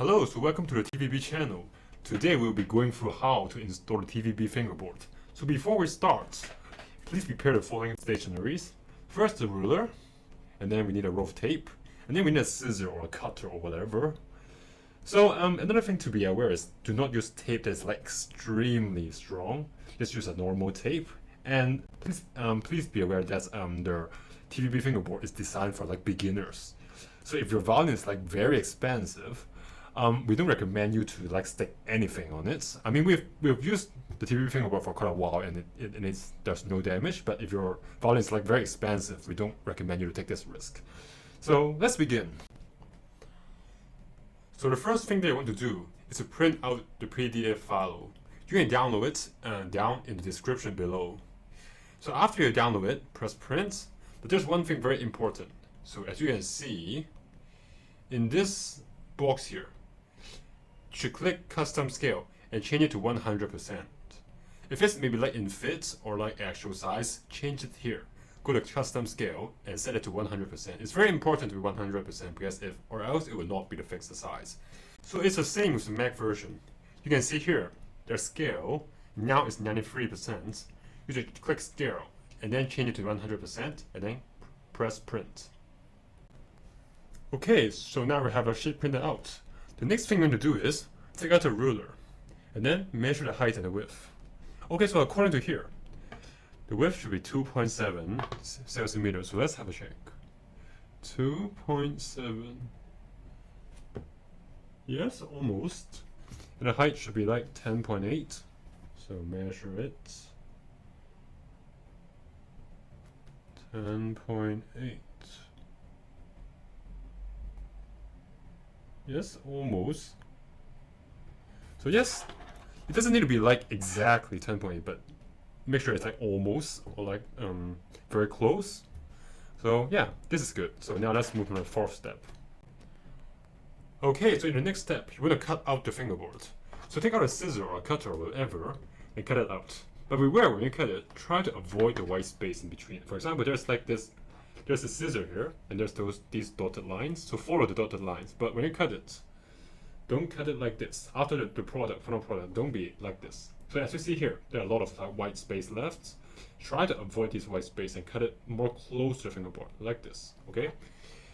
Hello, so welcome to the TVB channel. Today we'll be going through how to install the TVB Fingerboard. So before we start, please prepare the following stationaries. First the ruler, and then we need a roll of tape, and then we need a scissor or a cutter or whatever. So another thing to be aware is do not use tape that's like extremely strong. Just use a normal tape. And please be aware that the TVB Fingerboard is designed for like beginners. So if your violin is like very expensive, we don't recommend you to like stick anything on it. I mean, we've used the TVB Fingerboard for quite a while, and there's no damage. But if your violin is like very expensive, we don't recommend you to take this risk. So let's begin. So the first thing that you want to do is to print out the PDF file. You can download it down in the description below. So after you download it, press print. But there's one thing very important. So as you can see, in this box here, you should click custom scale and change it to 100%. If it's maybe like in fit or like actual size, change it here. Go to custom scale and set it to 100%. It's very important to be 100% because or else it will not be the fixed size. So it's the same with the Mac version. You can see here, their scale now is 93%. You should click scale and then change it to 100% and then press print. Okay, so now we have our shape printed out. The next thing we're going to do is take out a ruler and then measure the height and the width. Okay, so according to here, the width should be 2.7 centimeters. So let's have a check. 2.7. Yes, almost. And the height should be like 10.8. So measure it. 10.8. Yes, almost. So yes, it doesn't need to be like exactly 10.8, but make sure it's like almost or like very close. So yeah, this is good. So now let's move on to the fourth step. Okay, so in the next step, you want to cut out the fingerboard. So take out a scissor or a cutter or whatever and cut it out. But beware when you cut it, try to avoid the white space in between. For example, there's like this. There's a scissor here, and there's these dotted lines, so follow the dotted lines. But when you cut it, don't cut it like this. After the final product, don't be like this. So as you see here, there are a lot of white space left. Try to avoid this white space and cut it more close to the fingerboard, like this, okay?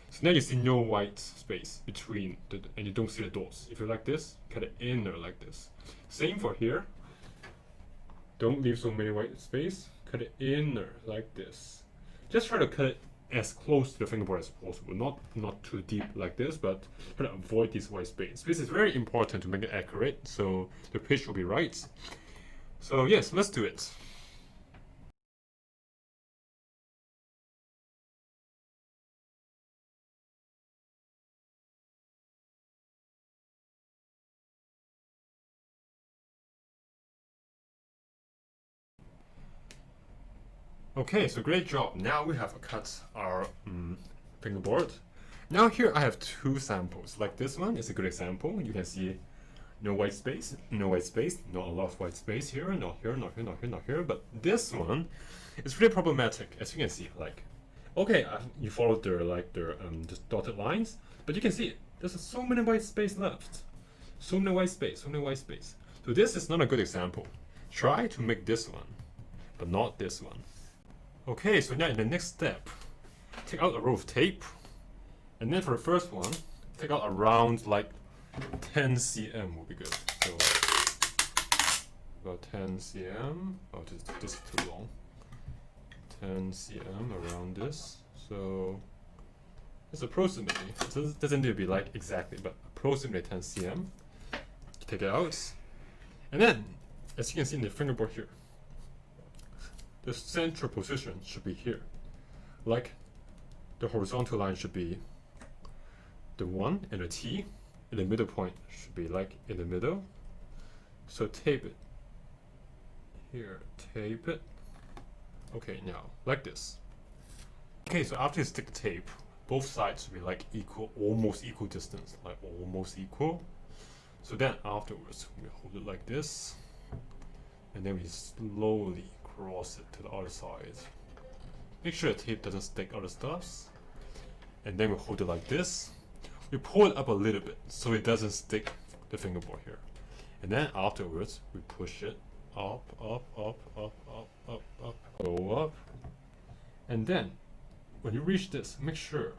So now you see no white space between, and you don't see the dots. If you like this, cut it inner like this. Same for here. Don't leave so many white space, cut it inner like this. Just try to cut it as close to the fingerboard as possible, not too deep like this, but try to avoid this white space. This is very important to make it accurate, so the pitch will be right. So yes, let's do it. Okay, so great job. Now we have cut our fingerboard. Now here I have two samples. Like this one is a good example. You can see no white space, no white space, not a lot of white space here, not here, not here, not here, not here. But this one is really problematic, as you can see. Like, okay, you followed the just dotted lines, but you can see there's so many white space left. So many white space, so many white space. So this is not a good example. Try to make this one, but not this one. Okay, so now in the next step, take out a roll of tape, and then for the first one, take out around like 10 cm will be good. So about 10 cm. Oh, this is too long. 10 cm around this. So it's approximately. It doesn't need to be like exactly, but approximately 10 cm. Take it out, and then as you can see in the fingerboard here, the central position should be here. Like the horizontal line should be the 1 and the T, and the middle point should be like in the middle. So tape it. Here, tape it. Okay, now, like this. Okay, so after you stick the tape, both sides should be like equal, almost equal distance, like almost equal. So then afterwards, we hold it like this, and then we slowly cross it to the other side. Make sure the tape doesn't stick other stuffs. And then we hold it like this. we pull it up a little bit so it doesn't stick the fingerboard here. And then afterwards, we push it up, up, up, up, up, up, up, go up. And then, when you reach this, make sure,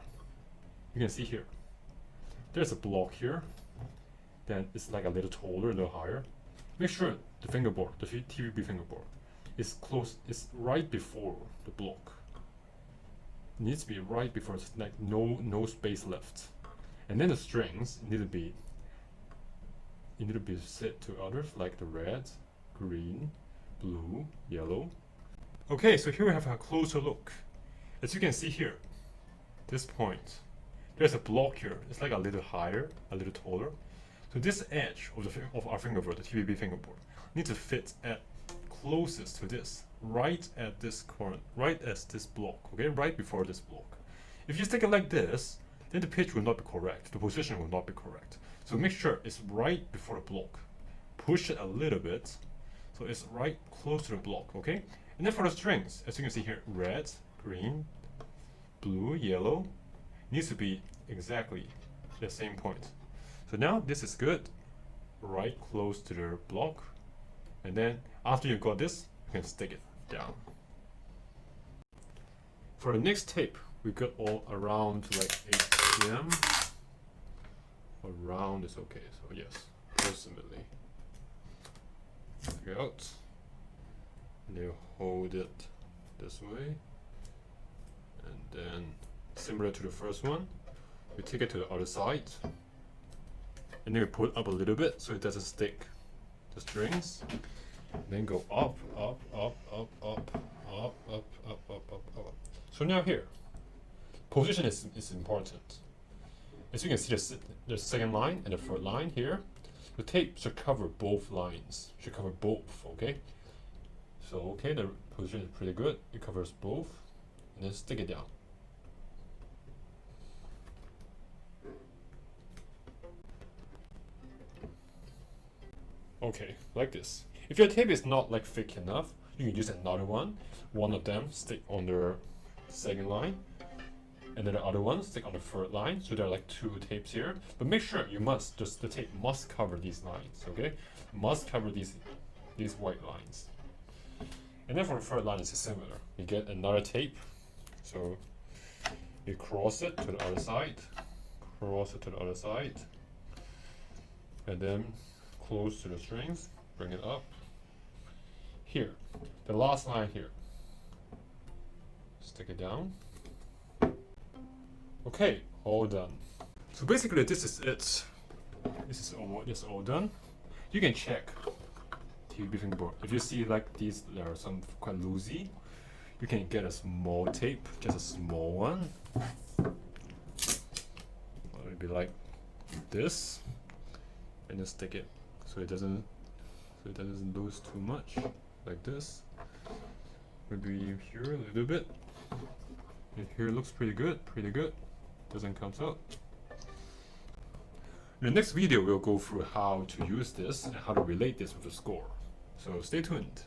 you can see here, there's a block here, then it's like a little taller, a little higher. Make sure the fingerboard, the TVB fingerboard, is close, is right before the block. It needs to be right before, it's like no space left. And then the strings need to be set to others, like the red, green, blue, yellow. Okay, so here we have a closer look. As you can see here, this point, there's a block here. It's like a little higher, a little taller. So this edge of our fingerboard, the TVB fingerboard, needs to fit at closest to this, right at this corner, right at this block, okay, right before this block. If you stick it like this, then the pitch will not be correct, the position will not be correct. So make sure it's right before the block. Push it a little bit, so it's right close to the block, okay? And then for the strings, as you can see here, red, green, blue, yellow, needs to be exactly the same point. So now this is good, right close to the block. And then after you got this, you can stick it down. For the next tape, we got all around like 8 cm. Around is okay, so yes, approximately. Take it out. And you hold it this way. And then, similar to the first one, we take it to the other side. And then we pull it up a little bit so it doesn't stick the strings. And then go up, up, up, up, up, up, up, up, up, up, up. So now here, position is important. As you can see, the second line and the third line here, the tape should cover both lines, should cover both, okay? So, okay, the position is pretty good. It covers both, and then stick it down. Okay, like this. If your tape is not like thick enough, you can use another one. One of them stick on the second line, and then the other one stick on the third line. So there are like 2 tapes here. But make sure you must, the tape must cover these lines, okay? Must cover these white lines. And then for the third line, it's similar. You get another tape. So you cross it to the other side, cross it to the other side, and then close to the strings, bring it up. Here, the last line here. Stick it down. Okay, all done. So basically this is it. This is all done. You can check TVB fingerboard. If you see like these, there are some quite loosey, you can get a small tape, just a small one. It'll be like this, and then stick it so it doesn't lose too much, like this. Maybe here a little bit. And here looks pretty good, doesn't come out. In the next video, we'll go through how to use this and how to relate this with the score. So stay tuned.